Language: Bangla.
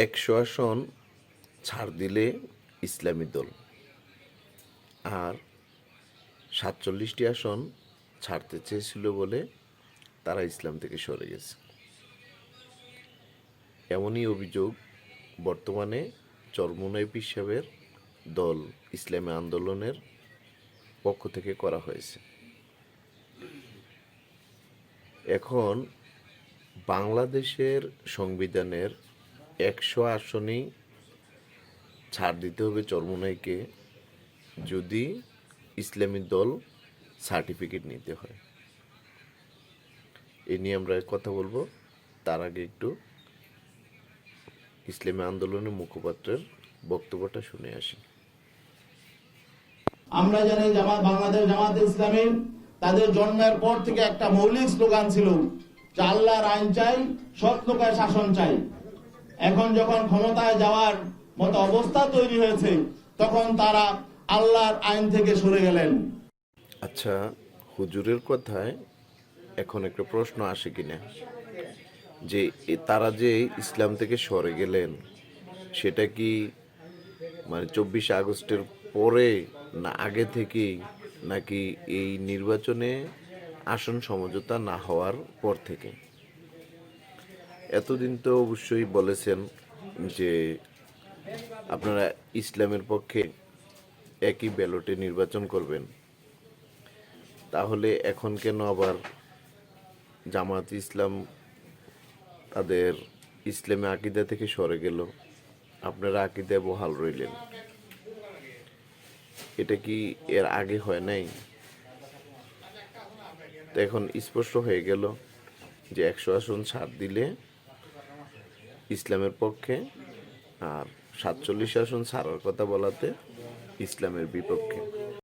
100 আসন ছাড় দিলে ইসলামী দল, আর 47টি আসন ছাড়তে চেয়েছিল বলে তারা ইসলাম থেকে সরে গেছে। এমনই অভিযোগ বর্তমানে চরমোনাই পীর সাহেবের দল ইসলামী আন্দোলনের পক্ষ থেকে করা হয়েছে। এখন বাংলাদেশের সংবিধানের 100 আসনেই ছাড় দিতে হবে চরমোনাইকে যদি ইসলামী দল সার্টিফিকেট নিতে হয়। এ নিয়ে আমরা কথা বলবো। তার আগে একটু ইসলামী আন্দোলনের মুখপাত্রের বক্তব্যটা শুনে আসি। আমরা জানি বাংলাদেশ জামাত ইসলামী তাদের জন্মের পর থেকে একটা মৌলিক স্লোগান ছিল যে আল্লাহর আইন চাই, সৎ লোকের শাসন চাই। এখন যখন ক্ষমতায় যাওয়ার মতো অবস্থা তৈরি হয়েছে তখন তারা আল্লাহর আইন থেকে সরে গেলেন। আচ্ছা, হুজুরের কথায় এখন একটা প্রশ্ন আসে কিনা যে তারা যে ইসলাম থেকে সরে গেলেন সেটা কি মানে 24 আগস্টের পরে না আগে থেকেই, নাকি এই নির্বাচনে আসন সমঝোতা না হওয়ার পর থেকে? এতদিন তো অবশ্যই বলেছেন যে আপনারা ইসলামের পক্ষে একই ব্যালটে নির্বাচন করবেন, তাহলে এখন কেন আবার জামাত ইসলাম তাদের ইসলামী আকিদা থেকে সরে গেল, আপনারা আকিদায় বহাল রইলেন? এটা কি এর আগে হয় নাই? তো এখন স্পষ্ট হয়ে গেল যে 100 আসন ছাড় দিলে ইসলামের পক্ষে, আর 47 আসন ছাড়ার কথা বলাতে ইসলামের বিপক্ষে।